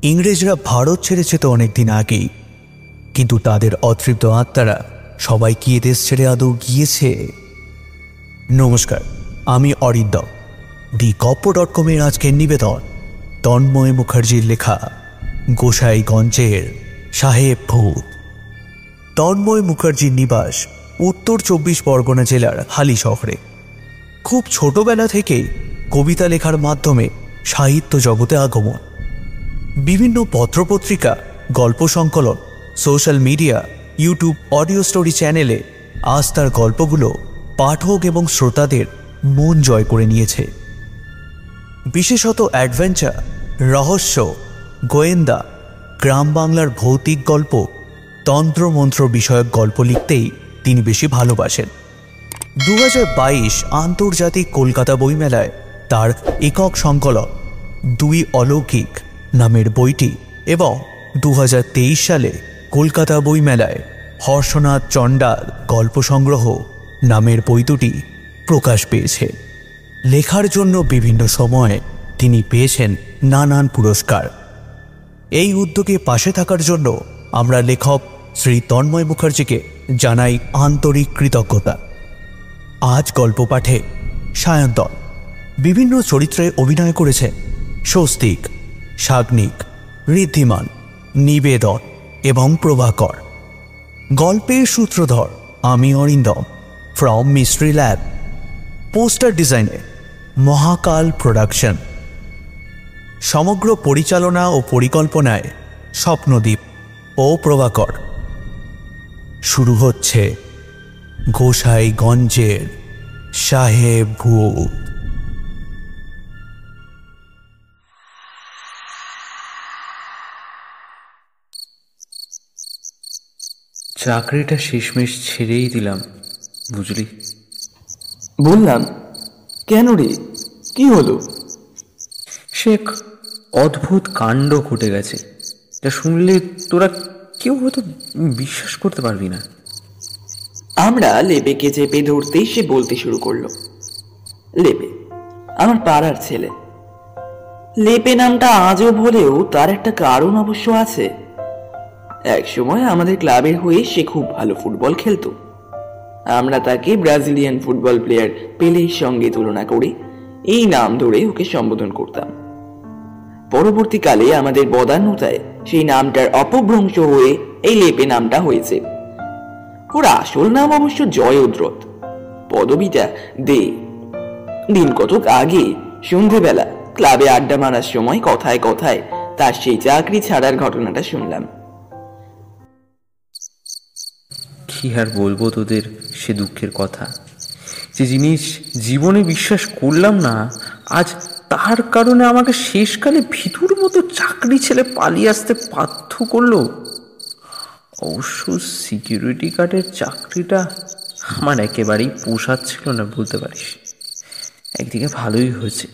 ইংরেজরা ভারত ছেড়েছে তো অনেকদিন আগেই, কিন্তু তাদের অতৃপ্ত আত্মারা সবাই কি এদেশ ছেড়ে আদৌ গিয়েছে? নমস্কার, আমি অরিন্দম। দি গপ্প.com-এর আজকের নিবেদন তন্ময় মুখার্জির লেখা গোসাইগঞ্জের সাহেব ভূত। তন্ময় মুখার্জির নিবাস উত্তর 24 পরগনা জেলার হালি শহরে। খুব ছোটবেলা থেকে কবিতা লেখার মাধ্যমে সাহিত্য জগতে আগমন। বিভিন্ন পত্রপত্রিকা, গল্প সংকলন, social media, YouTube audio story চ্যানেলে আজ তার গল্পগুলো পাঠক এবং শ্রোতাদের মন জয় করে নিয়েছে। বিশেষত অ্যাডভেঞ্চার, রহস্য, গোয়েন্দা, গ্রাম বাংলার ভৌতিক গল্প, তন্ত্রমন্ত্র বিষয়ক গল্প লিখতেই তিনি বেশি ভালোবাসেন। 2022 আন্তর্জাতিক কলকাতা বইমেলায় তার একক সংকলন দুই অলৌকিক নামের বইটি এবং 2023 সালে কলকাতা বইমেলায় হর্ষনাথ চণ্ডাল গল্প সংগ্রহ নামের বই দুটি প্রকাশ পেয়েছে। লেখার জন্য বিভিন্ন সময়ে তিনি পেয়েছেন নানান পুরস্কার। এই উদ্যোগে পাশে থাকার জন্য আমরা লেখক শ্রী তন্ময় মুখার্জিকে জানাই আন্তরিক কৃতজ্ঞতা। আজ গল্প পাঠে সায়ন্তন বিভিন্ন চরিত্রে অভিনয় করেছেন স্বস্তিক, সাগ্নিক, ঋদ্ধিমান, নিবেদন এবং প্রভাকর। গল্পের সূত্রধর আমি Arindam from mystery lab. Poster ডিজাইনে মহাকাল প্রোডাকশন। সমগ্র পরিচালনা ও পরিকল্পনায় স্বপ্নদ্বীপ ও প্রভাকর। শুরু হচ্ছে গোসাইগঞ্জের সাহেব ভূত। চাকরিটা শেষমেশ ছেড়েই দিলাম, বুঝলি? বললাম, কেন রে, কি হলো? সে এক অদ্ভুত কাণ্ড ঘটে গেছে, যা শুনলে তোরা কেউ হয়তো বিশ্বাস করতে পারবি না। আমরা লেপেকে চেপে ধরতেই সে বলতে শুরু করলো। লেপে আমার পাড়ার ছেলে। লেপে নামটা আজব হলেও তার একটা কারণ অবশ্য আছে। একসময় আমাদের ক্লাবের হয়ে সে খুব ভালো ফুটবল খেলতো। আমরা তাকে ব্রাজিলিয়ান ফুটবল প্লেয়ার পেলের সঙ্গে তুলনা করে এই নাম ধরে ওকে সম্বোধন করতাম। পরবর্তীকালে আমাদের বদান্যতায় সেই নামটার অপভ্রংশ হয়ে এই লেপে নামটা হয়েছে। ওর আসল নাম অবশ্য জয়দ্রথ, পদবিটা দে। দিন কতক আগে সন্ধেবেলা ক্লাবে আড্ডা মারার সময় কথায় কথায় তার সেই চাকরি ছাড়ার ঘটনাটা শুনলাম। কি আর বলবো তোদের সে দুঃখের কথা। যে জিনিস জীবনে বিশ্বাস করলাম না, আজ তার কারণে আমাকে শেষকালে ভিতুর মতো চাকরি ছেড়ে পালিয়ে আসতে বাধ্য করলো। অবশ্য সিকিউরিটি গার্ডের চাকরিটা আমার একেবারেই পোষাচ্ছিল না বলতে পারিস। একদিকে ভালোই হয়েছে,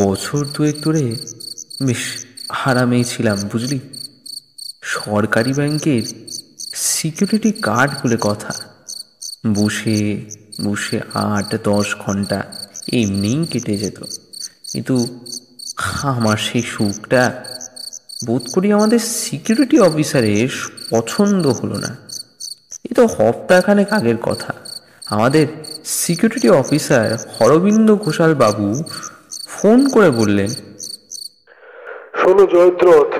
বছর দুয়েক ধরে বেশ আরামেই ছিলাম, বুঝলি। সরকারি ব্যাংকের সিকিউরিটি গার্ড বলে কথা। বসে বসে 8-10 ঘন্টা এমনিই কেটে যেত। কিন্তু আমার সেই সুখটা বোধ করি আমাদের সিকিউরিটি অফিসারের পছন্দ হলো না। এ তো হপ্তাখানেক আগের কথা। আমাদের সিকিউরিটি অফিসার হরবিন্দ ঘোষাল বাবু ফোন করে বললেন, শোনো জয়দ্রথ,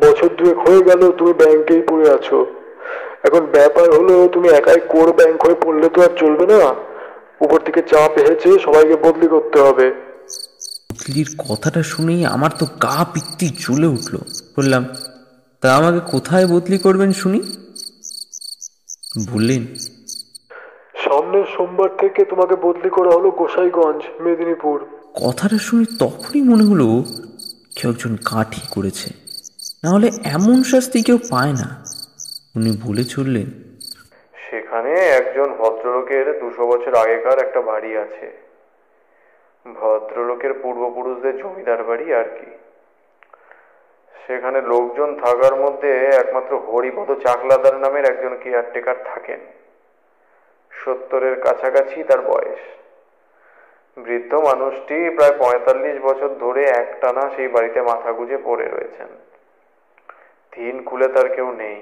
বছর দুয়েক হয়ে গেল তুমি ব্যাংকেই পড়ে আছো। এখন ব্যাপার হলো, তুমি একাই কোর ব্যাংক হয়ে পড়লে তো আর চলবে না। উপর থেকে চাপ এসেছে, সবাইকে বদলি করতে হবে। বদলির কথাটা শুনেই আমার তো গা পিত্তি জ্বলে উঠল। বললাম, তা আমাকে কোথায় বদলি করবেন শুনি? বললেন, সামনের সোমবার থেকে তোমাকে বদলি করা হলো গোসাইগঞ্জ, মেদিনীপুর। কথাটা শুনে তখনই মনে হলো কেউ একজন কাঠি করেছে, নাহলে এমন শাস্তি কেউ পায় না। উনি বলে চললেন, সেখানে একজন ভদ্রলোকের 200 বছর আগেকার একটা বাড়ি আছে। ভদ্রলোকের পূর্বপুরুষদের জমিদার বাড়ি আর কি। সেখানে লোকজন থাকার মধ্যে একমাত্র হরিপদ চাকলাদার নামের একজন কেয়ারটেকার থাকেন। 70-এর কাছাকাছি তার বয়স। বৃদ্ধ মানুষটি প্রায় 45 বছর ধরে একটানা সেই বাড়িতে মাথা গুঁজে পড়ে রয়েছেন। দিন খুলে তার কেউ নেই।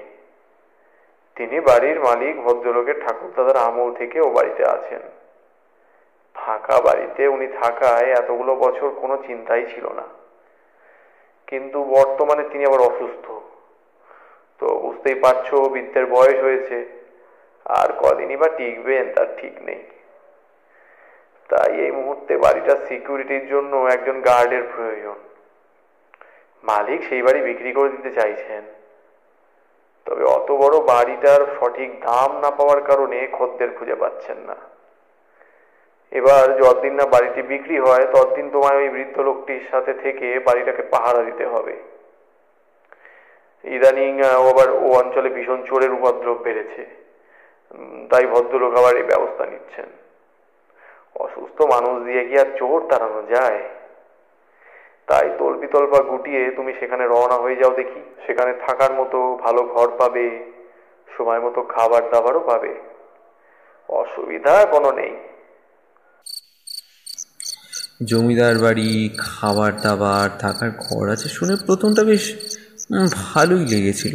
তিনি বাড়ির মালিক ভদ্রলোকের ঠাকুরদাদার আমল থেকে ও বাড়িতে আছেন। ফাঁকা বাড়িতে উনি থাকায় এতগুলো বছর কোনো চিন্তাই ছিল না। কিন্তু বর্তমানে তিনি আবার অসুস্থ, তো বুঝতেই পারছো বৃদ্ধের বয়স হয়েছে, আর কদিনই বা টিকবেন তার ঠিক নেই। তাই এই মুহূর্তে বাড়িটার সিকিউরিটির জন্য একজন গার্ডের প্রয়োজন। মালিক সেই বাড়ি বিক্রি করে দিতে চাইছেন, তবে অত বড় বাড়িটার সঠিক দাম না পাওয়ার কারণে খদ্দের খুঁজে পাচ্ছেন না। এবার যতদিন না বাড়িটি বিক্রি হয় ততদিন তোমায় ওই বৃদ্ধ লোকটির সাথে থেকে বাড়িটাকে পাহারা দিতে হবে। ইদানিং আবার ও অঞ্চলে ভীষণ চোরের উপদ্রব বেড়েছে, তাই ভদ্রলোক আবার এই ব্যবস্থা নিচ্ছেন। অসুস্থ মানুষ দিয়ে কি আর চোর তাড়ানো যায়? তাই তল্পা গুটিয়ে তুমি সেখানে রওনা হয়ে যাও দেখি। সেখানে থাকার মতো ভালো ঘর পাবে, সময় মতো খাবার দাবারও পাবে, অসুবিধা কোনো নেই। জমিদার বাড়ি, খাবার দাবার, থাকার ঘর আছে শুনে প্রথমটা বেশ ভালোই লেগেছিল,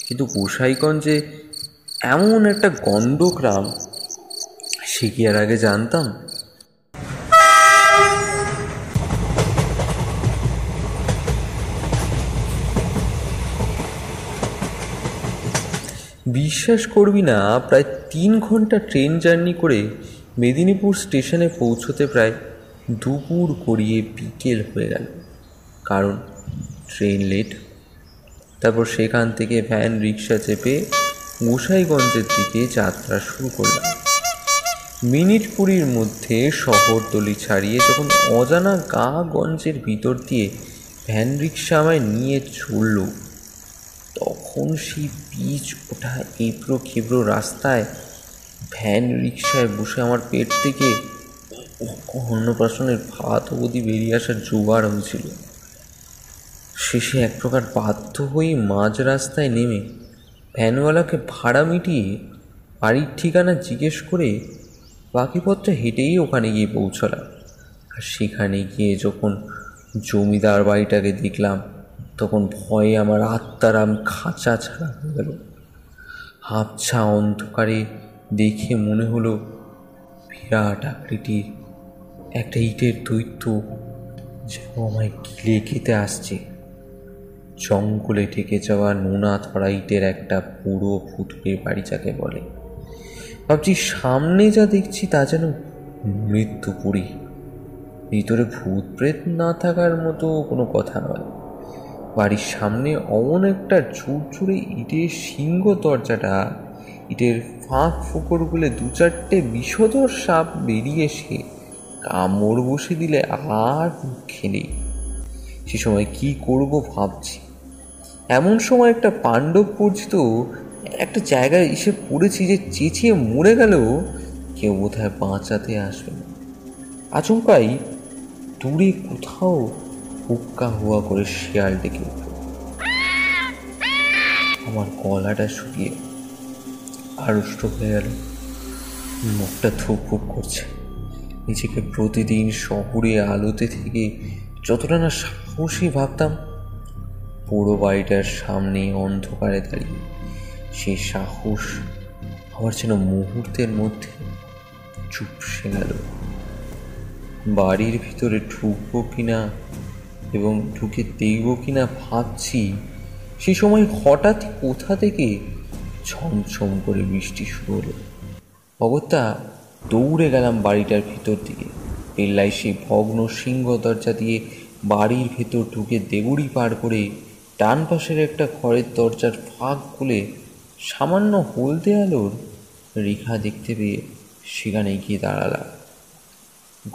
কিন্তু গোসাইগঞ্জে এমন একটা গন্ড গ্রাম সে কি আর আগে জানতাম? বিশ্বাস করবি না, প্রায় 3 ঘন্টা ট্রেন জার্নি করে মেদিনীপুর স্টেশনে পৌঁছতে প্রায় দুপুর গড়িয়ে বিকেল হয়ে গেল, কারণ ট্রেন লেট। তারপর সেখান থেকে ভ্যান রিক্সা চেপে গোসাইগঞ্জের দিকে যাত্রা শুরু করলাম। মিনিট 20 মধ্যে শহরতলি ছাড়িয়ে যখন অজানা গঞ্জের ভিতর দিয়ে ভ্যান রিক্সা আমায় নিয়ে চলল, তখন সেই পিচ ওঠা এবড়ো খেবড়ো রাস্তায় ভ্যান রিক্সায় বসে আমার পেট থেকে অন্নপ্রাশনের ভাত অবধি বেরিয়ে আসার জোগাড় হয়েছিল। শেষে এক প্রকার বাধ্য হয়ে মাঝ রাস্তায় নেমে ভ্যানওয়ালাকে ভাড়া মিটিয়ে বাড়ির ঠিকানা জিজ্ঞেস করে বাকি পথটা হেঁটেই ওখানে গিয়ে পৌঁছলাম। আর সেখানে গিয়ে যখন জমিদার বাড়িটাকে দেখলাম, তখন ভয়ে আমার আত্মারাম খাঁচা ছাড়া হয়ে গেল। আবছা অন্ধকারে দেখে মনে হলো বিরাট আকৃতির একটা ইটের দৈত্য যেন আমায় গিলে খেতে আসছে। জঙ্গলে ঢেকে যাওয়া নোনা ধরা ইটের একটা পুরো ফুটকে বাড়ি যাকে বলে। ভাবছি সামনে যা দেখছি তা যেন মৃত্যুপুরী। ভিতরে ভূত প্রেত না থাকার মতো কোনো কথা নয়। বাড়ির সামনে অমন একটা ঝুরঝুরে ইটের সিংহ দরজাটা, ইটের ফাঁক ফোকরগুলো 2-4টে বিষধর সাপ বেরিয়ে এসে কামড় বসে দিলে আর মুখে নেই। সে সময় কি করব ভাবছি, এমন সময় একটা পাণ্ডব পরিচিত একটা জায়গায় এসে পড়েছি যে চেঁচিয়ে মরে গেলেও কেউ বোধহয় বাঁচাতে আসবে না। আচমকাই দূরে কোথাও হুক্কা হুয়া করে শিয়াল ডেকে উঠল। আমার গলাটা শুকিয়ে আড়ষ্ট হয়ে গেল, মুখটা থুকফুক করছে। নিজেকে প্রতিদিন শহরে আলোতে থেকে যতটা না সাহসী ভাবতাম, পুরো বাড়িটার সামনে অন্ধকারে দাঁড়িয়ে সেই সাহস আমার যেন মুহূর্তের মধ্যে চুপসে গেল। বাড়ির ভিতরে ঢুকবো কিনা এবং ঢুকে দেখব কিনা ভাবছি, সে সময় হঠাৎ কোথা থেকে ঝমঝম করে বৃষ্টি শুরু হলো। অগত্যা দৌড়ে গেলাম বাড়িটার ভিতর দিকে। পেল্লাই সেই ভগ্ন সিংহ দরজা দিয়ে বাড়ির ভেতর ঢুকে দেউড়ি পার করে ডান পাশের একটা ঘরের দরজার ফাঁক খুলে সামান্য হলদে আলোর রেখা দেখতে পেয়ে সেখানে গিয়ে দাঁড়ালাম।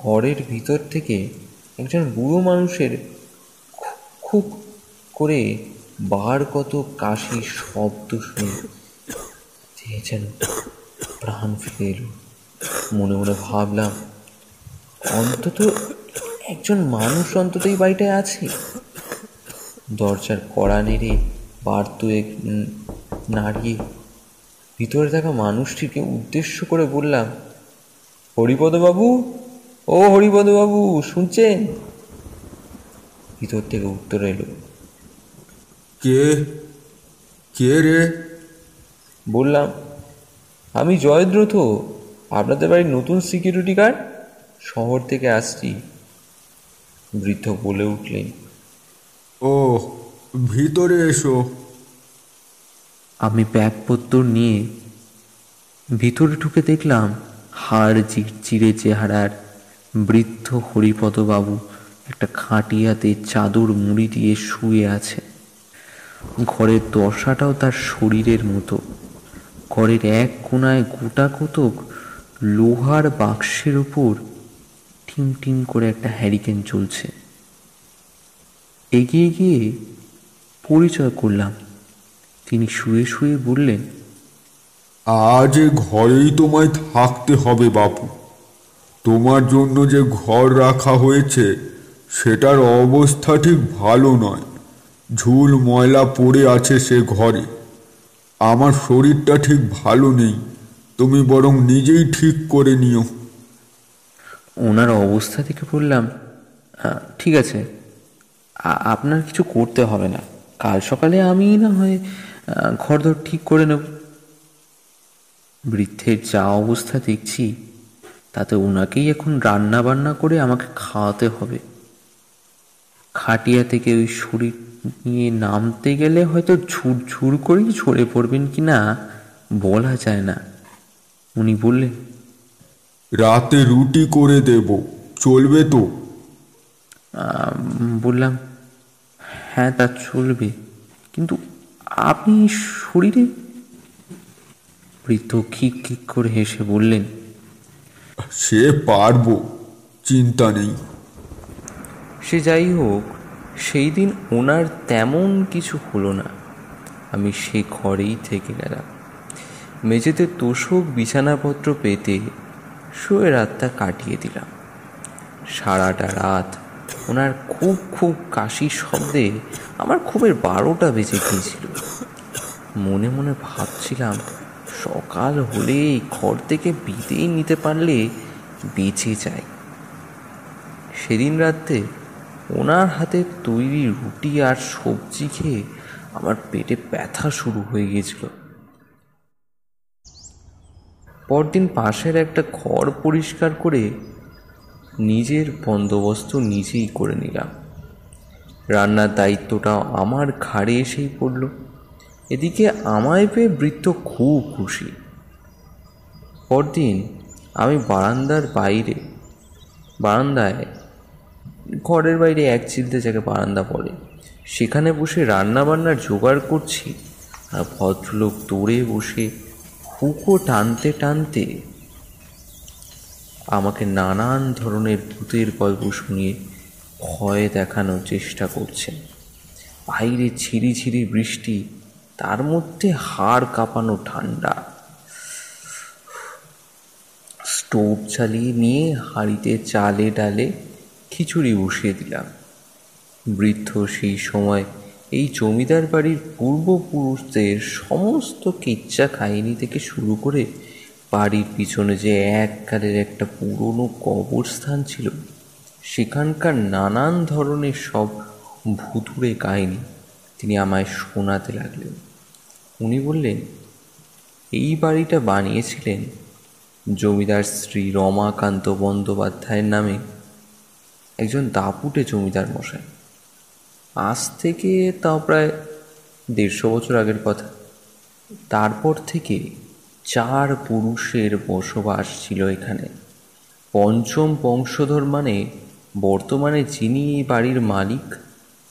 ঘরের ভিতর থেকে একজন বুড়ো মানুষের খুব করে বার কত কাশি শব্দ শুনে যেন প্রাণ ফিরে এলো। মনে মনে ভাবলাম, অন্তত একজন মানুষ অন্তত এই বাড়িটায় আছে। দরজার কড়া নেড়ে বার দুয়েক নাড়িয়ে ভিতরে থাকা মানুষটিকে উদ্দেশ্য করে বললাম, হরিপদবাবু, ও হরিপদবাবু, শুনছেন? ভিতর থেকে উত্তর এলো, কে? কে রে? বললাম, আমি জয়দ্র, তো আপনাদের বাড়ির নতুন সিকিউরিটি গার্ড, শহর থেকে আসছি। বৃদ্ধ বলে উঠলেন, ও, ভিতরে এসো। আমি ব্যাগপত্র নিয়ে ভিতরে ঢুকে দেখলাম হাড় চিড়চিড়ে চেহারার বৃদ্ধ হরিপদবাবু একটা খাটিয়াতে চাদর মুড়ি দিয়ে শুয়ে আছে। ঘরের দশাটাও তার শরীরের মতো। ঘরের এক কোণায় গোটা কতক লোহার বাক্সের উপর টিং টিং করে একটা হ্যারিকেন চলছে। এগিয়ে গিয়ে পরিচয় করলাম। তিনি শুয়ে শুয়ে বললেন, আজ এ ঘরেই তোমায় থাকতে হবে বাপু। তোমার জন্য যে ঘর রাখা হয়েছে সেটার অবস্থা ঠিক ভালো নয়। ঝুল ময়লা পড়ে আছে সে ঘরে। আমার শরীরটা ঠিক ভালো নেই, তুমি বরং নিজেই ঠিক করে নিও। ওনার অবস্থা থেকে বললাম, ঠিক আছে, আপনার কিছু করতে হবে না, কাল সকালে আমি না হয় ঘরদর ঠিক করে নেব। বৃদ্ধের যা অবস্থা দেখছি তাতে ওনাকেই এখন রান্না বান্না করে আমাকে খাওয়াতে হবে। খাটিয়া থেকে ওই শরীর নিয়ে নামতে গেলে হয়তো ঝুরঝুর করেই ঝরে পড়বেন কি না বলা যায় না। উনি বললেন, রাতে রুটি করে দেব, চলবে তো? বললাম, হ্যাঁ তা চলবে, কিন্তু আপনি শরীরে? বৃদ্ধ খিক খিক করে হেসে বললেন, সে পারবো, চিন্তা নেই। সে যাই হোক, সেই দিন ওনার তেমন কিছু হলো না। আমি সে ঘরেই থেকে গেলাম। মেঝেতে তোষক বিছানাপত্র পেতে শুয়ে রাতটা কাটিয়ে দিলাম। সারাটা রাত ওনার খুব খুব কাশির শব্দে আমার খুবের 12টা বেজে গিয়েছিল। মনে মনে ভাবছিলাম, সকাল হলে এই ঘর থেকে বিদেয় নিতে পারলে বেঁচে যায়। সেদিন রাতে ওনার হাতে তৈরি রুটি আর সবজি খেয়ে আমার পেটে ব্যথা শুরু হয়ে গিয়েছিল। পরদিন পাশের একটা ঘর পরিষ্কার করে নিজের বন্দোবস্ত নিজেই করে নিলাম। রান্নার দায়িত্বটা আমার ঘাড়ে এসেই পড়ল। এদিকে আমায় পেয়ে বৃদ্ধ খুব খুশি। পরদিন আমি বারান্দায়, ঘরের বাইরে এক চিলতে যাকে বারান্দা বলে, সেখানে বসে রান্না বান্নার জোগাড় করছি, আর ভদ্রলোক দৌড়ে বসে হুকো টানতে টানতে আমাকে নানান ধরনের ভূতের গল্প শুনিয়ে ভয় দেখানোর চেষ্টা করছেন। বাইরে ঝিরি ঝিরি বৃষ্টি, তার মধ্যে হাড় কাঁপানো ঠান্ডা। স্টোভ চালিয়ে নিয়ে হাঁড়িতে চালে ডালে খিচুড়ি বসিয়ে দিলাম। বৃদ্ধ সেই সময় এই জমিদার বাড়ির পূর্বপুরুষদের সমস্ত কিচ্ছা কাহিনী থেকে শুরু করে বাড়ির পিছনে যে এককালের একটা পুরনো কবরস্থান ছিল সেখানকার নানান ধরনের সব ভুতুড়ে কাহিনী তিনি আমায় শোনাতে লাগলেন। উনি বললেন, এই বাড়িটা বানিয়েছিলেন জমিদার শ্রী রমাকান্ত বন্দ্যোপাধ্যায়ের নামে একজন দাপুটে জমিদার মশাই। আজ থেকে তাও প্রায় 150 বছর আগের কথা। তারপর থেকে 4 পুরুষের বসবাস ছিল এখানে। পঞ্চম বংশধর মানে বর্তমানে যিনি এই বাড়ির মালিক,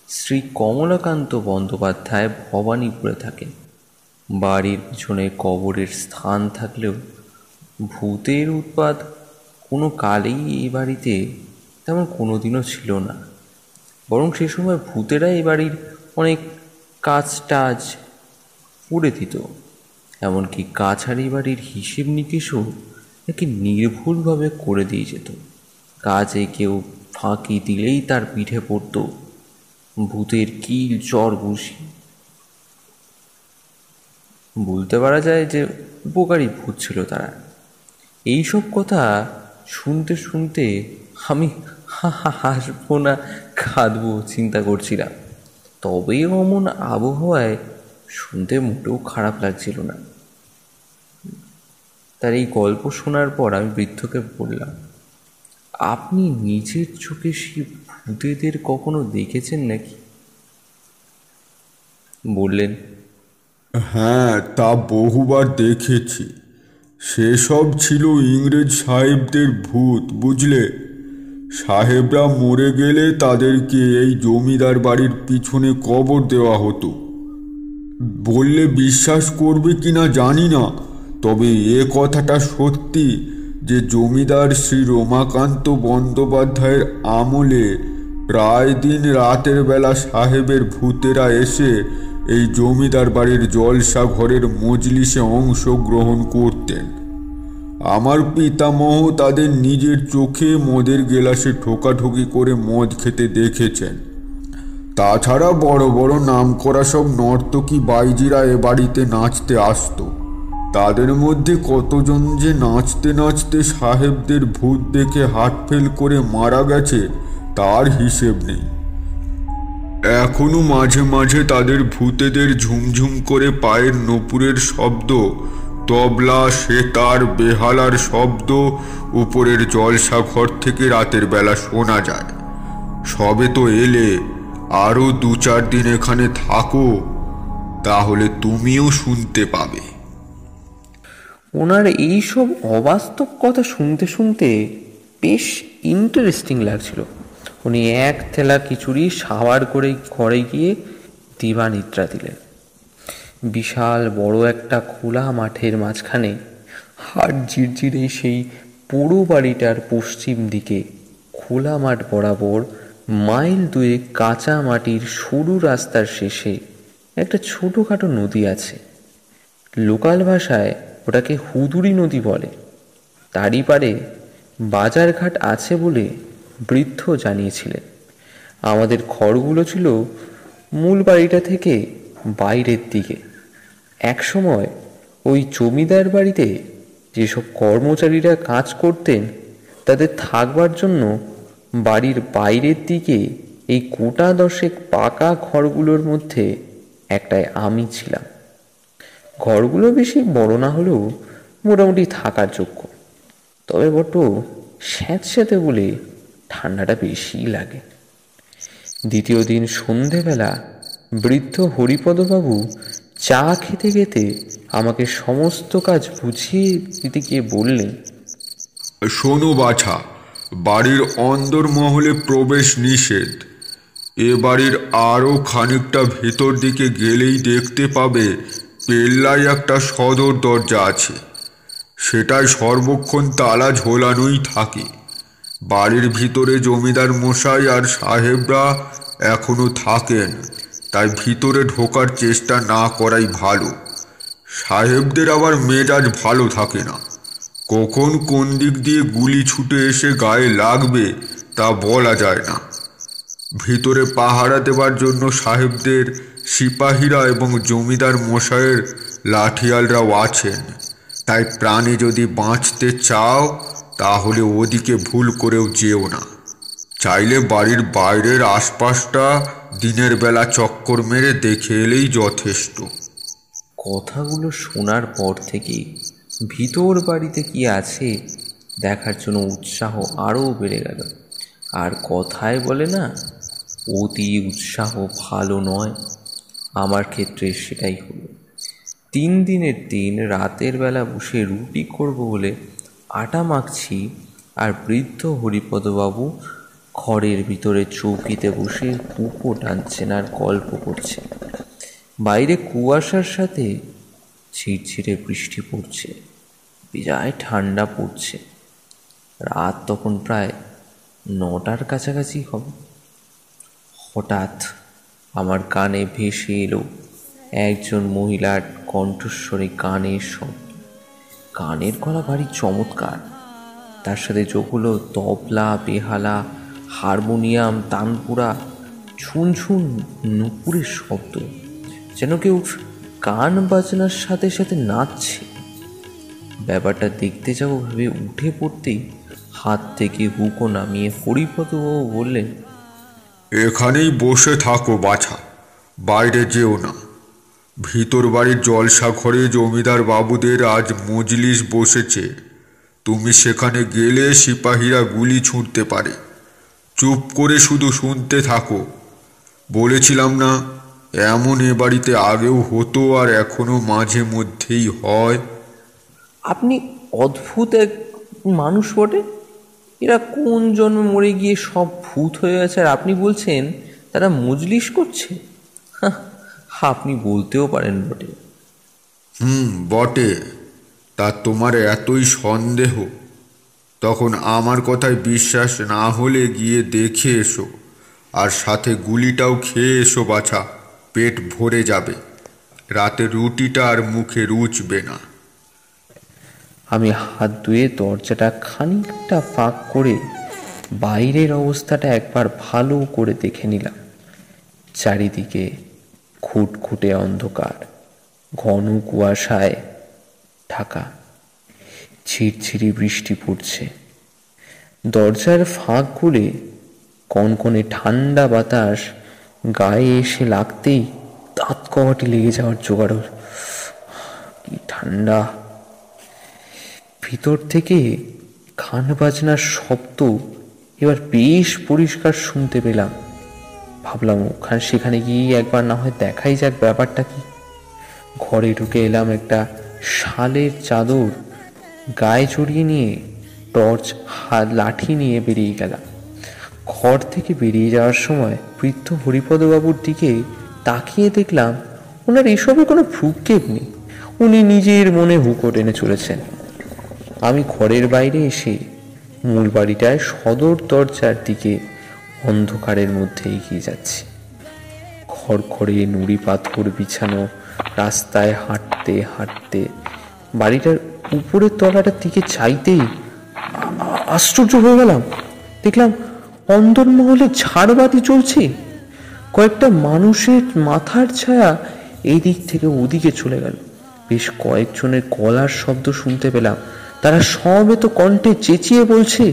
শ্রী কমলাকান্ত বন্দ্যোপাধ্যায়, ভবানীপুরে থাকেন। বাড়ির পিছনে কবরের স্থান থাকলেও ভূতের উৎপাত কোনো কালেই এই বাড়িতে তেমন কোনোদিনও ছিল না। বরং সে সময় ভূতেরা এই বাড়ির অনেক কাজ টাজ করে দিত। এমনকি কাছারি বাড়ির হিসেব নিকেশও নাকি নির্ভুলভাবে করে দিয়ে যেত। কাজে কেউ ফাঁকি দিলেই তার পিঠে পড়ত ভূতের কিল চর ঘুষি। বলতে পারা যায় যে উপকারী ভূত ছিল তারা। এইসব কথা শুনতে শুনতে আমি হাসবো না কাঁদবো চিন্তা করছিলাম। তবে অমন আবহাওয়ায় শুনতে মোটেও খারাপ লাগছিল না। তার এই গল্প শোনার পর আমি বৃদ্ধকে বললাম, আপনি নিজের চোখে সেই ভূতেদের কখনো দেখেছেন নাকি? বললেন, হ্যাঁ, তা বহুবার দেখেছি। সেসব ছিল ইংরেজ সাহেবদের ভূত, বুঝলে। সাহেবরা মরে গেলে তাদেরকে এই জমিদার বাড়ির পিছনে কবর দেওয়া হতো। বললে বিশ্বাস করবে কিনা জানি না, তবে এ কথাটা সত্যি যে জমিদার শ্রী রমাকান্ত বন্দ্যোপাধ্যায়ের আমলে প্রায় দিন রাতের বেলা সাহেবের ভূতেরা এসে এই জমিদার বাড়ির জলসা ঘরের মজলিসে অংশগ্রহণ করতেন। আমার পিতামহ তাদের নিজের চোখে মদের গেলাসে ঠোকাঠুকি করে মদ খেতে দেখেছেন। তাছাড়া বড় বড় নামকরা সব নর্তকী বাইজিরা এ বাড়িতে নাচতে আসতো। তাদের মধ্যে কতজন যে নাচতে নাচতে সাহেবদের ভূত দেখে হার্ট ফেল করে মারা গেছে তার হিসেব নেই। এখনো মাঝে মাঝে তাদের ভূতেদের ঝুমঝুম করে পায়ের নপুরের শব্দ, তবলা, সেতার, বেহালার শব্দ উপরের জলসা ঘর থেকে রাতের বেলা শোনা যায়। সবে তো এলে, আরো 2-4 দিন এখানে থাকো, তাহলে তুমিও শুনতে পাবে। ওনার এইসব অবাস্তব কথা শুনতে শুনতে বেশ ইন্টারেস্টিং লাগছিল। উনি এক থেলা খিচুড়ি সাওয়ার করে ঘরে গিয়ে দিবানিদ্রা দিলেন। বিশাল বড় একটা খোলা মাঠের মাঝখানে হাট ঝিরঝিরে সেই পোড়ো বাড়িটার পশ্চিম দিকে খোলা মাঠ বরাবর মাইল 2 কাঁচা মাটির সরু রাস্তার শেষে একটা ছোটোখাটো নদী আছে। লোকাল ভাষায় ওটাকে হুদুরি নদী বলে। তারই পারে বাজারঘাট আছে বলে বৃদ্ধ জানিয়েছিলেন। আমাদের ঘরগুলো ছিল মূল বাড়িটা থেকে বাইরের দিকে। একসময় ওই জমিদার বাড়িতে যেসব কর্মচারীরা কাজ করতেন তাদের থাকবার জন্য বাড়ির বাইরের দিকে এই গোটা 10 পাকা ঘরগুলোর মধ্যে একটায় আমি ছিলাম। ঘরগুলো বেশি বড় না হলেও মোটামুটি থাকার যোগ্য, তবে বড্ড স্যাঁতস্যাঁতে বলে ঠান্ডাটা বেশি লাগে। দ্বিতীয় দিন সন্ধেবেলা বৃদ্ধ হরিপদবাবু চা খেতে খেতে আমাকে সমস্ত কাজ বুঝিয়ে দিতে গিয়ে বললেন, শোনো বাছা, বাড়ির অন্দরমহলে প্রবেশ নিষেধ। এ বাড়ির আরও খানিকটা ভেতর দিকে গেলেই দেখতে পাবে পেল্লায় একটা সদর দরজা আছে। সেটাই সর্বক্ষণ তালা ঝোলানোই থাকে। বাড়ির ভিতরে জমিদার মশাই আর সাহেবরা এখনো থাকেন, তাই ভিতরে ঢোকার চেষ্টা না করাই ভালো। সাহেবদের আবার মেজাজ ভালো থাকে না। কখন কোন দিক দিয়ে গুলি ছুটে এসে গায়ে লাগবে তা বলা যায় না। ভিতরে পাহারা দেবার জন্য সাহেবদের সিপাহীরা এবং জমিদার মশাইয়ের লাঠিয়ালরাও আছেন। তাই প্রাণে যদি বাঁচতে চাও তাহলে ওদিকে ভুল করেও যেও না। চাইলে বাড়ির বাইরের আশপাশটা দিনের বেলা চক্কর মেরে দেখে এলেই যথেষ্ট। কথাগুলো শোনার পর থেকে ভিতর বাড়িতে কি আছে দেখার জন্য উৎসাহ আরও বেড়ে গেল। আর কথায় বলে না, অতি উৎসাহ ভালো নয়। আমার ক্ষেত্রে সেটাই হলো। 3 দিনের দিন রাতের বেলা বসে রুটি করব বলে আটা মাখছি, আর বৃদ্ধ হরিপদবাবু ঘরের ভিতরে চৌকিতে বসে কুপো টানছেন আর গল্প করছেন। বাইরে কুয়াশার সাথে ঝিরঝিরে বৃষ্টি পড়ছে, বেজায় ঠান্ডা পড়ছে। রাত তখন প্রায় 9টার কাছাকাছি হবে। হঠাৎ আমার কানে ভেসে এলো একজন মহিলার কণ্ঠস্বরে গানের শব্দ। গানের গলা ভারী চমৎকার, তার সাথে যোগ হলো তবলা, বেহালা, হারমোনিয়াম, তানপুরা, ঝুনঝুন, নুপুরের শব্দ। যেন কেউ গান বাজনার সাথে সাথে নাচছে। ব্যাপারটা দেখতে যাবো ভেবে উঠে পড়তেই হাত থেকে হুকো নামিয়ে হরিপদবাবু বললেন, এখানেই বসে থাকো বাছা, বাইরে যেও না। ভিতর বাড়ির জলসা ঘরে জমিদার বাবুদের আজ মজলিস বসেছে। তুমি সেখানে গেলে সিপাহীরা গুলি ছুঁড়তে পারে। চুপ করে শুধু শুনতে থাকো। বলেছিলাম না, এমন এ বাড়িতে আগেও হতো আর এখনো মাঝে মধ্যেই হয়। আপনি অদ্ভুত এক মানুষ বটে। এরা কোন জন্মে মরে গিয়ে সব ভূত হয়ে গেছে, আর আপনি বলছেন তারা মজলিস করছে? আপনি বলতেও পারেন বটে। বটে। তা তোমার এতই সন্দেহ? তখন আমার কথায় বিশ্বাস না হলে গিয়ে দেখে এসো, আর সাথে গুলিটাও খেয়ে এসো বাছা। পেট ভরে যাবে। রাতে রুটিটা আর মুখে রুচবে না। আমি হাত ধুয়ে দরজাটা খানিকটা ফাঁক করে বাইরের অবস্থাটা একবার ভালো করে দেখে নিলাম। চারিদিকে খুটখুটে অন্ধকার, ঘন কুয়াশায় ঢাকা। ঝিরঝিরি বৃষ্টি পড়ছে। দরজার ফাঁক খুলে কনকনে ঠান্ডা বাতাস গায়ে এসে লাগতেই দাঁত কবাটি লেগে যাওয়ার জোগাড়। কি ঠান্ডা! ভিতর থেকে গান বাজনার শব্দ এবার বেশ পরিষ্কার শুনতে পেলাম। ভাবলাম সেখানে গিয়ে একবার না হয় দেখাই যাক ব্যাপারটা কি। ঘরে ঢুকে এলাম, একটা শালের চাদর গায়ে জড়িয়ে নিয়ে টর্চ লাঠি নিয়ে বেরিয়ে গেলাম। ঘর থেকে বেরিয়ে যাওয়ার সময় বৃদ্ধ হরিপদবাবুর দিকে তাকিয়ে দেখলাম ওনার এসবে কোনো ভ্রুক্ষেপ নেই। উনি নিজের মনে হুঁকো টেনে চলেছেন। আমি ঘরের বাইরে এসে মূল বাড়িটায় সদর দরজার দিকে অন্ধকারের মধ্যে এগিয়ে যাচ্ছি। খড়খড়ে নুড়ি পাথর বিছানো রাস্তায় হাঁটতে হাঁটতে বাড়িটার উপরের তলাটার দিকে চাইতেই আশ্চর্য হয়ে গেলাম। দেখলাম অন্দরমহলে ঝাড়বাতি চলছে। কয়েকটা মানুষের মাথার ছায়া এই দিক থেকে ওদিকে চলে গেল। বেশ কয়েকজনের গলার শব্দ শুনতে পেলাম। তারা সমবেত কণ্ঠে চেঁচিয়ে বলছে,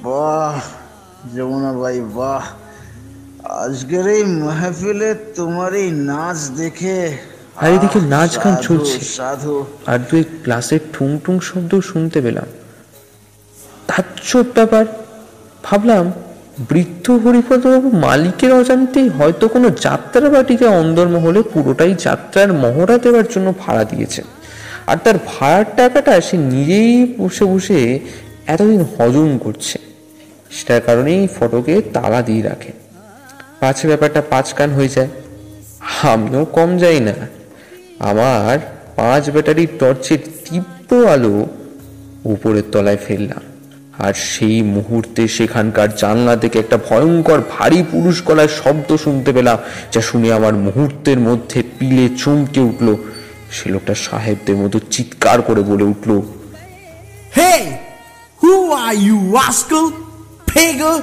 বাহ যমুনা ভাই, বাহ! আজকের এই মাহফিলে তোমার এই নাচ দেখে। আর এদিকে নাচ গান চলছে। সাধু আর দুই গ্লাসের ঠুং ঠুং শব্দ শুনতে পেলাম। তাজ্জব ব্যাপার। ভাবলাম বৃদ্ধ হরিপদবাবু মালিকের অজান্তেই হয়তো কোনো যাত্রা বাটিকে অন্দরমহলে পুরোটাই যাত্রার মহড়া দেওয়ার জন্য ভাড়া দিয়েছেন, আর তার ভাড়ার টাকাটা সে নিজেই বসে বসে এতদিন হজম করছে। সেটার কারণেই ফটোকে তালা দিয়ে রাখে। পাছে ব্যাপারটা পাঁচকান হয়ে যায়। আমিও কম যাই না। আমার 5 ব্যাটারির টর্চের তীব্র আলো উপরের তলায় ফেললাম, আর সেই মুহূর্তে সেখানকার জানলা থেকে একটা ভয়ঙ্কর ভারী পুরুষ গলায় শব্দ শুনতে পেলাম, যা শুনে আমার মুহূর্তের মধ্যে পিলে চমকে উঠল। সে লোকটা সাহেবদের মতো চিৎকার করে বলে উঠল, Hey! Who are you, rascal? Pagel!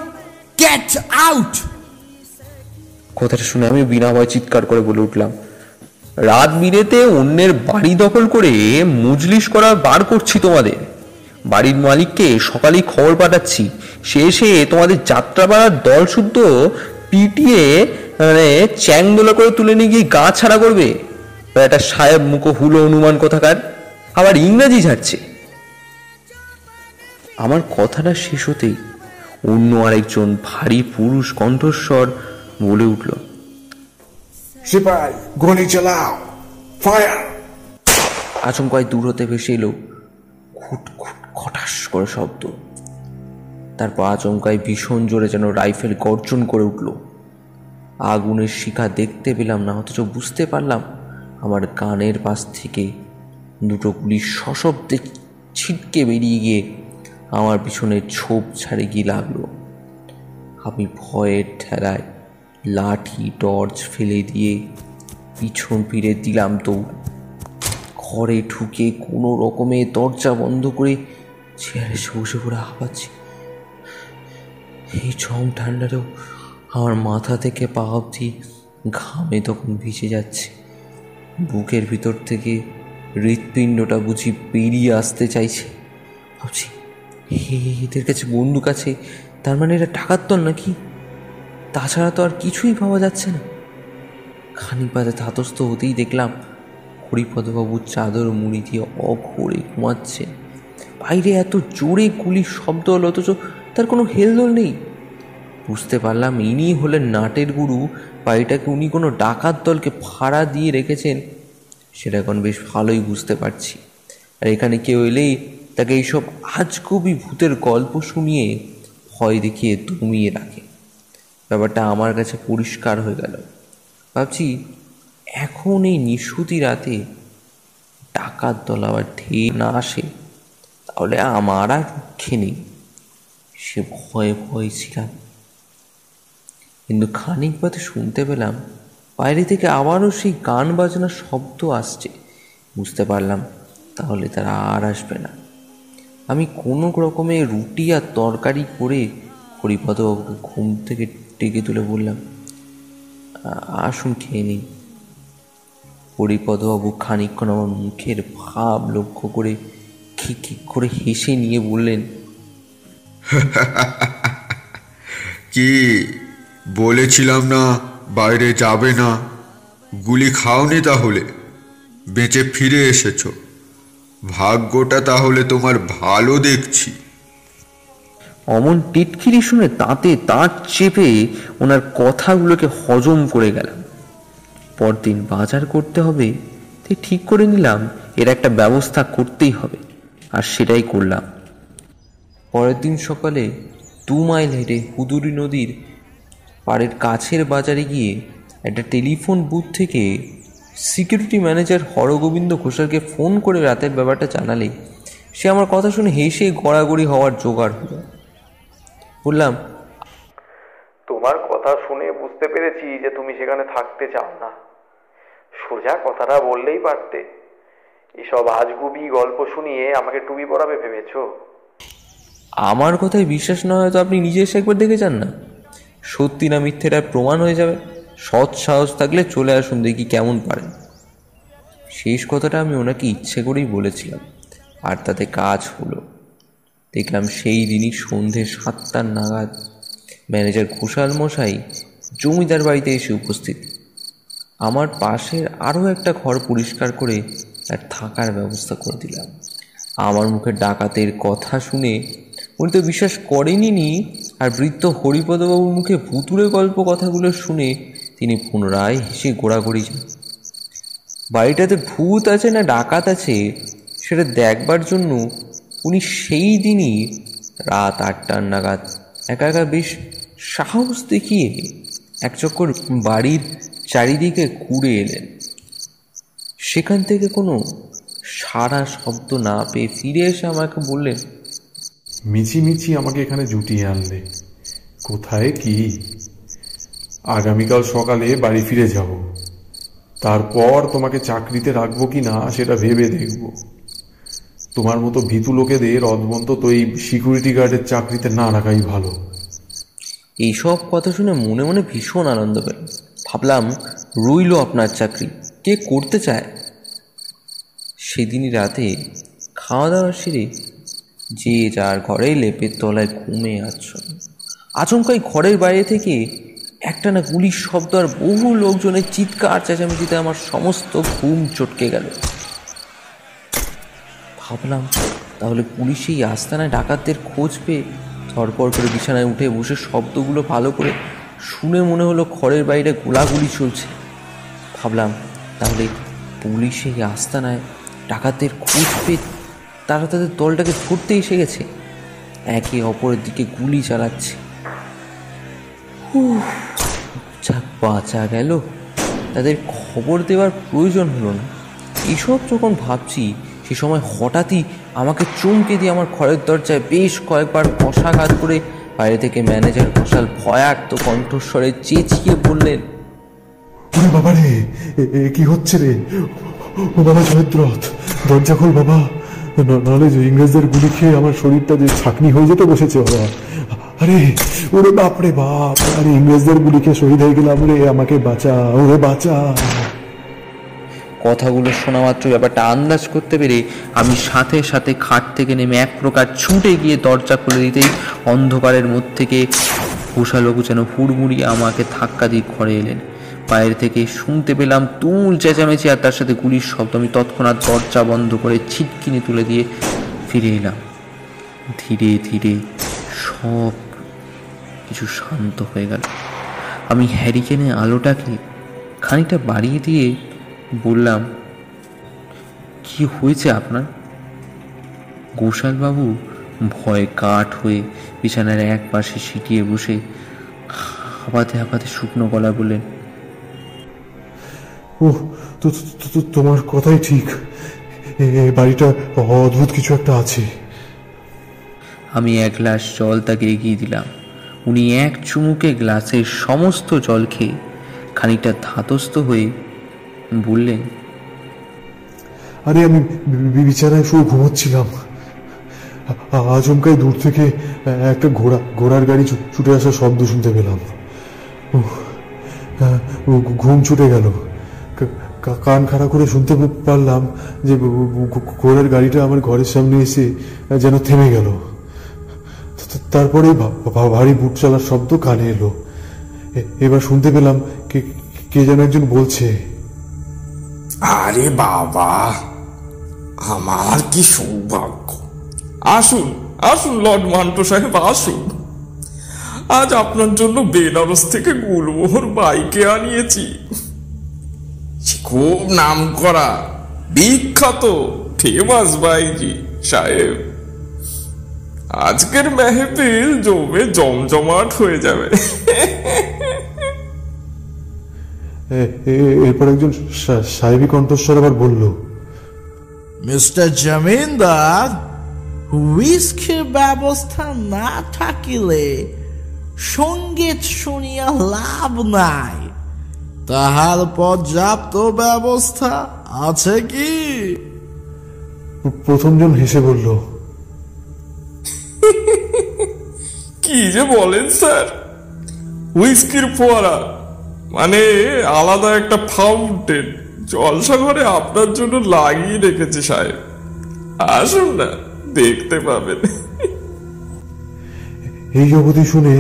Get out! কথাটা শুনে আমি বিনা ভয় চিৎকার করে বলে উঠলাম, রাত বিরেতে অন্যের বাড়ি দখল করে মজলিস করা বার করছি তোমাদের। বাড়ির মালিককে সকালেই খবর পাঠাচ্ছি, সে এসে তোমাদের যাত্রা পাড়ার দল শুদ্ধ পিটিয়ে চ্যাংদোলা করে তুলে নিয়ে গিয়ে গা ছাড়া করবে। একটা সাহেব মুখো হুলো অনুমান কোথাকার, আবার ইংরাজি ঝাড়ছে। আমার কথাটা শেষ হতেই অন্য আরেকজন ভারী পুরুষ কণ্ঠস্বর বলে উঠল, সিপাই, গুলি চালাও! ফায়ার! আচমকায় দূর হতে ভেসে এলো খুট খুট খটাস করে শব্দ। তারপর আচমকায় ভীষণ জোরে যেন রাইফেল গর্জন করে উঠল। আগুনের শিখা দেখতে পেলাম না, অথচ বুঝতে পারলাম আমার কানের পাশ থেকে দুটো গুলি সশব্দে ছিটকে বেরিয়ে গিয়ে আমার পিছনে ছোপ ছাড়ে গিয়ে লাগলো। আমি ভয়ের ঠেলায় লাঠি টর্চ ফেলে দিয়ে পিছন ফিরে দিলাম দৌড়। ঘরে ঢুকে কোনো রকমে দরজা বন্ধ করে চেয়ারে বসে পড়ে হাঁপাচ্ছি। এই ঝম ঠান্ডাতেও আমার মাথা থেকে পা অবধি ঘামে তখন ভিজে যাচ্ছে। বুকের ভিতর থেকে হৃৎপিণ্ডটা বুঝি বেরিয়ে আসতে চাইছে। ভাবছি, এদের কাছে বন্দুক আছে, তার মানে এটা ডাকাত দল নাকি? তাছাড়া তো আর কিছুই পাওয়া যাচ্ছে না। খানিক বাদে ধাতস্থ হতেই দেখলাম হরিপদবাবু চাদর মুড়ি দিয়ে অঘোরে ঘুমাচ্ছেন। বাইরে এত জোরে গুলির শব্দ হলো, অথচ তার কোনো হেলদোল নেই। বুঝতে পারলাম ইনি হলেন নাটের গুরু। বাড়িটাকে উনি কোনো ডাকাত দলকে ভাড়া দিয়ে রেখেছেন, সেটা এখন বেশ ভালোই বুঝতে পারছি। আর এখানে কেউ এলেই তাকে এইসব আজগুবি ভূতের গল্প শুনিয়ে ভয় দেখিয়ে দমিয়ে রাখে। ব্যাপারটা আমার কাছে পরিষ্কার হয়ে গেল। ভাবছি এখন এই নিশুতি রাতে ডাকাত দল আবার ঢের না আসে তাহলে আমার আর রক্ষে নেই। সে ভয়ে ভয়ে ছিলাম, কিন্তু খানিক বাদে শুনতে পেলাম বাইরে থেকে আবারও সেই গান বাজনার শব্দ আসছে। বুঝতে পারলাম তাহলে তারা আর আসবে না। আমি কোনো রকমে রুটি আর তরকারি করে হরিপদবাবুকে ঘুম থেকে ডেকে তুলে বললাম, আসুন খেয়ে নিন। হরিপদবাবু খানিকক্ষণ আমার মুখের ভাব লক্ষ্য করে খিক করে হেসে নিয়ে বললেন, কি বলেছিলাম না বাইরে যাবে না? গুলি খাওনি তাহলে, বেঁচে ফিরে এসেছো। ভাগ্যটা তাহলে তোমার ভালো দেখছি। অমন টিটকিরি শুনে তাতে দাঁত চেপে ওনার কথাগুলোকে হজম করে গেলাম। পরদিন বাজার করতে হবে, তাই ঠিক করে নিলাম এর একটা ব্যবস্থা করতেই হবে, আর সেটাই করলাম। পরের দিন সকালে 2 মাইল হেঁটে হুদুরি নদীর পাড়ের কাছের বাজারে গিয়ে একটা টেলিফোন বুথ থেকে সিকিউরিটি ম্যানেজার হরগোবিন্দ ঘোষালকে ফোন করে রাতের ব্যাপারটা জানালে সে আমার কথা শুনে হেসে গড়াগড়ি হওয়ার জোগাড় হলো। বললাম, তোমার কথা শুনে বুঝতে পেরেছি যে তুমি সেখানে থাকতে চাও না। সোজা কথাটা বললেই পারতে। এসব আজগুবি গল্প শুনিয়ে আমাকে টুপি পরাবে ভেবেছো? আমার কথায় বিশ্বাস না হয় তো আপনি নিজে এসে একবার দেখে যান না, সত্যি না মিথ্যেটা প্রমাণ হয়ে যাবে। সৎ সাহস থাকলে চলে আসুন, দেখি কেমন পারেন। শেষ কথাটা আমি ওনাকে ইচ্ছে করেই বলেছিলাম, আর তাতে কাজ হলো। দেখলাম সেই দিনই সন্ধে 7টা নাগাদ ম্যানেজার ঘোষাল মশাই জমিদার বাড়িতে এসে উপস্থিত। আমার পাশের আরও একটা ঘর পরিষ্কার করে তার থাকার ব্যবস্থা করে দিলাম। আমার মুখে ডাকাতের কথা শুনে উনি তো বিশ্বাস করেনি, আর বৃদ্ধ হরিপদবাবুর মুখে ভুতুড়ে গল্প কথাগুলো শুনে তিনি পুনরায় হেসে গোড়াগড়ি যান। বাড়িটাতে ভূত আছে না ডাকাত আছে সেটা দেখবার জন্য উনি সেই দিনই রাত 8টা নাগাদ একা একা বেশ সাহস দেখিয়ে এক চক্কর বাড়ির চারিদিকে ঘুরে এলেন। সেখান থেকে কোনো সারা শব্দ না পেয়ে ফিরে এসে আমাকে বললেন, মিছি আমাকে এখানে জুটিয়ে আনলে। কোথায় কি? আগামীকাল সকালে বাড়ি ফিরে যাব, তারপর তোমাকে চাকরিতে রাখবো কি না সেটা ভেবে দেখব। তোমার মতো ভীতু লোকেদের অন্তত এই সিকিউরিটি গার্ডের চাকরিতে না রাখাই ভালো। এইসব কথা শুনে মনে মনে ভীষণ আনন্দ পেলাম। ভাবলাম, রইল আপনার চাকরি, কে করতে চায়। সেদিনই রাতে খাওয়া দাওয়া সেরে যে যার ঘরে লেপের তলায় ঘুমে আচমকাই ঘরের বাইরে থেকে একটা না গুলির শব্দ আর বহু লোকজনের চিৎকার চেঁচামেচিতে আমার সমস্ত ঘুম চটকে গেল। ভাবলাম তাহলে পুলিশ এই আস্তানায় ডাকাতদের খোঁজ পেয়ে ধরপড় করে বিছানায় উঠে বসে শব্দগুলো ভালো করে শুনে মনে হলো ঘরের বাইরে গোলাগুলি চলছে। ভাবলাম তাহলে পুলিশ এই আস্তানায় ডাকাতদের খোঁজ পেয়ে তারা তাদের দলটাকে ধরতে এসে গেছে, একে অপরের দিকে গুলি চালাচ্ছে। যাক, বাঁচা গেল, তাদের খবর দেওয়ার প্রয়োজন হলো না। এসব যখন ভাবছি সে সময় হঠাৎই আমাকে চমকে দিয়ে আমার ঘরের দরজায় বেশ কয়েকবার কষাঘাত করে বাইরে থেকে ম্যানেজার ঘোষাল ভয়ার্ত কণ্ঠস্বরে চেঁচিয়ে বললেন, ওরে বাবা রে, কি হচ্ছে রে? ও বাবা জয়দ্রথ, দরজা খোল বাবা, নাহলে যে ইংরেজদের গুলি খেয়ে আমার শরীরটা যে ছাকনি হয়ে যেতে বসেছে বাবা। আরে ওরে বাপ রে বাপ, আরে ইংরেজদের গুলি খেয়ে শহীদ হয়ে গেলাম রে, আমাকে বাঁচা, ওরে বাঁচা। কথাগুলো শোনা মাত্র ব্যাপারটা আন্দাজ করতে পেরে আমি সাথে সাথে খাট থেকে নেমে এক প্রকার ছুটে গিয়ে দরজা খুলে দিতেই অন্ধকারের মধ্যে থেকে ঘোষালবাবু যেন হুড়মুড়িয়ে আমাকে ধাক্কা দিয়ে ঘরে এলেন। বাইরে থেকে শুনতে পেলাম তুমুল চেঁচামেচি আর তার সাথে গুলির শব্দ। আমি তৎক্ষণাৎ দরজা বন্ধ করে ছিটকিনি তুলে দিয়ে ফিরে এলাম। ধীরে ধীরে সব কিছু শান্ত হয়ে গেল। আমি হ্যারিকেনে আলোটাকে খানিকটা বাড়িয়ে দিয়ে বললাম, কি হয়েছে আপনার? ঘোষালবাবু ভয়ে কাঠ হয়ে বিছানার এক পাশে সিটিয়ে বসে হাঁপাতে হাঁপাতে শুকনো গলা বললেন, ও তোমার কথাই ঠিক, বাড়িটা অদ্ভুত কিছু একটা আছে। আমি এক গ্লাস জল তাকে এগিয়ে দিলাম। উনি এক চুমুকে গ্লাসের সমস্ত জল খেয়ে খানিকটা ধাতস্থ হয়ে বললেন, আরে আমি বিছানায় শুয়ে ঘুমোচ্ছিলাম, আচমকাই দূর থেকে একটা ঘোড়ার গাড়ি ছুটে আসার শব্দ শুনতে পেলাম। ঘুম ছুটে গেল। কান খাড়া করে শুনতে পারলাম যে ঘোড়ার গাড়িটা আমার ঘরের সামনে এসে যেন থেমে গেল। তারপরে ভারী বুট চালার শব্দ কানে এলো। এবার শুনতে পেলাম কে যেন একজন বলছে, আরে বাবা, আমার কি সৌভাগ্য! আসুন আসুন লর্ড মান্টো সাহেব, আসুন। আজ আপনার জন্য বেনারস থেকে গুলমোহর বাইকে আনিয়েছি। খুব নাম করা বিখ্যাত ফেমাস বাইজি সাহেব। আজকের মেহফিল জমে জমজমাট হয়ে যাবে। এরপর একজন সাহেবী কণ্ঠস্বর আবার বলল, মিস্টার জমিনদার, হুইস্কির ব্যবস্থা না থাকিলে সঙ্গীত শুনিয়া লাভ নাই। তাহার পর্যাপ্ত ব্যবস্থা আছে কি? প্রথমজন হেসে বলল, কি যে বলেন স্যার, হুইস্কির ফোয়ারা মানে আলাদা একটা ফাউন্টেন জলসাঘরে আপনার জন্য লাগিয়ে রেখেছে সাহেব। আসুন না, দেখতে পাবেন। এই অবধি শুনে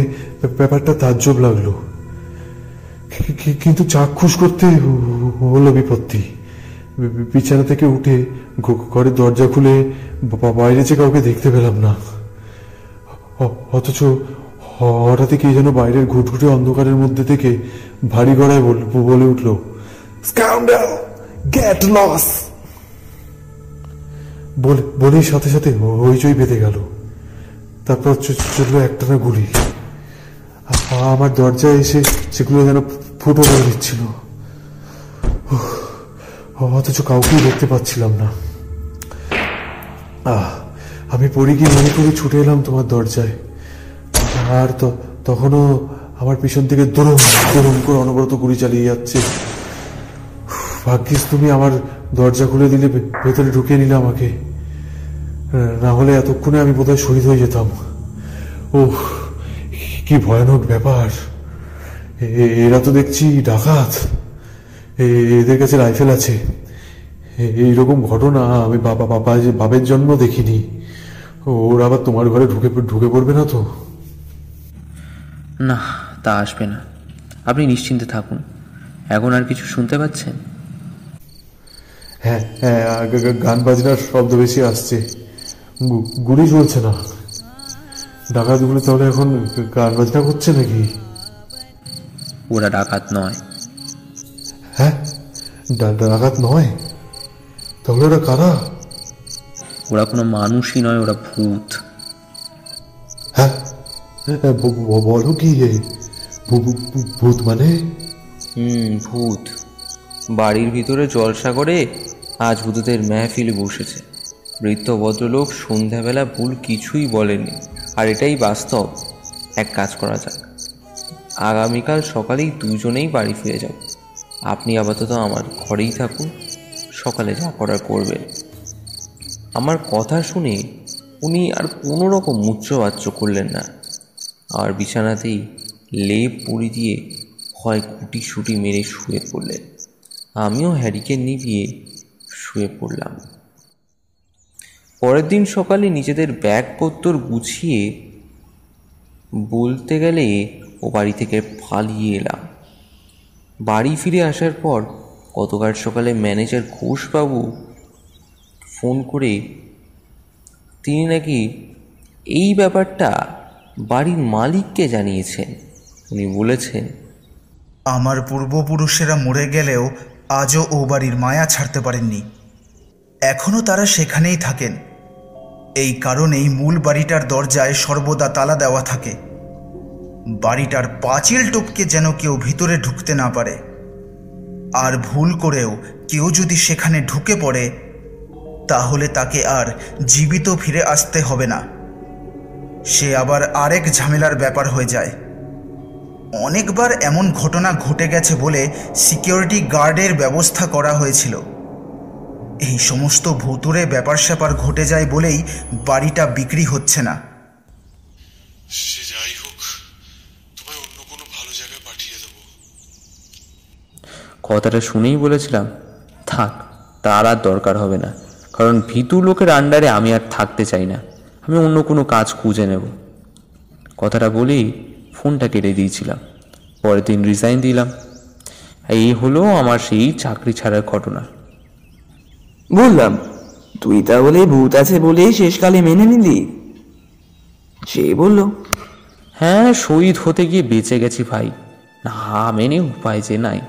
ব্যাপারটা তাজ্জব লাগলো, কিন্তু চাক্ষুষ করতে হলো বিপত্তি। বিছানা থেকে উঠে ঘরের দরজা খুলে বাইরে যে কাউকে দেখতে পেলাম না। অথচ হঠাৎই কে যেন বাইরের ঘুটঘুটে অন্ধকারের মধ্যে থেকে ভারী গলায় বলে উঠল, স্কাউন্ডাল, গেট লস। বলেই সাথে সাথে হইচই বেঁধে গেল। তারপর চললো একটানা গুলি। আমার দরজায় এসে সেগুলো যেন ফুটো করে দিচ্ছিল, অথচ কাউকেই দেখতে পাচ্ছিলাম না। আমি পড়ে গিয়ে মনে করে ছুটে এলাম তোমার দরজায়, আর তখনও আমার পিছন থেকে দরম দরম করে অনবরত গুলি চালিয়ে যাচ্ছে। ভাগ্যিস তুমি আমার দরজা খুলে দিলে, ভেতরে ঢুকিয়ে নিলে আমাকে, না হলে এতক্ষণে আমি বোধহয় শহীদ হয়ে যেতাম। ও কি ভয়ানক ব্যাপার! এরা তো দেখছি ডাকাত, এদের কাছে রাইফেল আছে। এইরকম ঘটনা আমি বাবের জন্ম দেখিনি। ওরা আবার তোমার ঘরে ঢুকে পড়বে না তো? না, তা আসবে না। আপনি নিশ্চিন্তে থাকুন। এখন আর কিছু শুনতে পাচ্ছেন? হ্যাঁ, গান বাজনার শব্দ বেশি আসছে, গুলি চলছে না। ডাকাতগুলো তাহলে এখন গান বাজনা করছে নাকি? ওরা ডাকাত নয়। হ্যাঁ, ডাকাত নয়? তাহলে ওরা কারা? ওরা কোনো মানুষই নয়, ওরা ভূত। হ্যাঁ, বলো কি? ভূত মানে? ভূত। বাড়ির ভিতরে জলসাগরে আজ ভূতদের মেহফিল বসেছে। বৃদ্ধ ভদ্রলোক সন্ধ্যাবেলা ভুল কিছুই বলেননি, আর এটাই বাস্তব। এক কাজ করা যাক, আগামীকাল সকালেই দুজনেই বাড়ি ফিরে যাব। আপনি আপাতত আমার ঘরেই থাকুন, সকালে যা করার করবেন। আমার কথা শুনে উনি আর কোনো রকম মুচ্ছবাচ্য করলেন না, আর বিছানাতেই লেপ পুরি দিয়ে হয় কুটি শুটি মেরে শুয়ে পড়লেন। আমিও হ্যারিকে নিভিয়ে শুয়ে পড়লাম। পরের দিন সকালে নিজেদের ব্যাগপত্তর গুছিয়ে বলতে গেলে ও বাড়ি থেকে পালিয়ে এলাম। বাড়ি ফিরে আসার পর গতকাল সকালে ম্যানেজার ঘোষবাবু ফোন করে তিনি নাকি এই ব্যাপারটা বাড়ির মালিককে জানিয়েছেন। উনি বলেছেন, আমার পূর্বপুরুষেরা মরে গেলেও আজও ও বাড়ির মায়া ছাড়তে পারেননি, এখনও তারা সেখানেই থাকেন। এই কারণেই মূল বাড়িটার দরজায় সর্বদা তালা দেওয়া থাকে। বাড়িটার পাঁচিল টপকে যেন কেউ ভিতরে ঢুকতে না পারে। আর ভুল করেও কেউ যদি সেখানে ঢুকে পড়ে তাহলে তাকে আর জীবিত ফিরে আসতে হবে না, সে আবার আরেক ঝামেলার ব্যাপার হয়ে যায়। অনেকবার এমন ঘটনা ঘটে গেছে বলে সিকিউরিটি গার্ডের ব্যবস্থা করা হয়েছিল। এই সমস্ত ভুতুরে ব্যাপার স্যাপার ঘটে যায় বলেই বাড়িটা বিক্রি হচ্ছে না। সে যাই হোক, তোমায় অন্য কোনো ভালো জায়গায় পাঠিয়ে দেবো। কথাটা শুনেই বলেছিলাম, থাক, তার আর দরকার হবে না, কারণ ভীতু লোকের আন্ডারে আমি আর থাকতে চাই না। আমি অন্য কোনো কাজ খুঁজে নেব। কথাটা বলেই ফোনটা কেটে দিয়েছিলাম। পরের দিন রিজাইন দিলাম। এই হলো আমার সেই চাকরি ছাড়ার ঘটনা। বললাম, তুই তাহলে ভূত আছে বলেই শেষকালে মেনে নিলি? সে বলল, হ্যাঁ, শহীদ হতে গিয়ে বেঁচে গেছি ভাই, না মেনে উপায় যে নাই।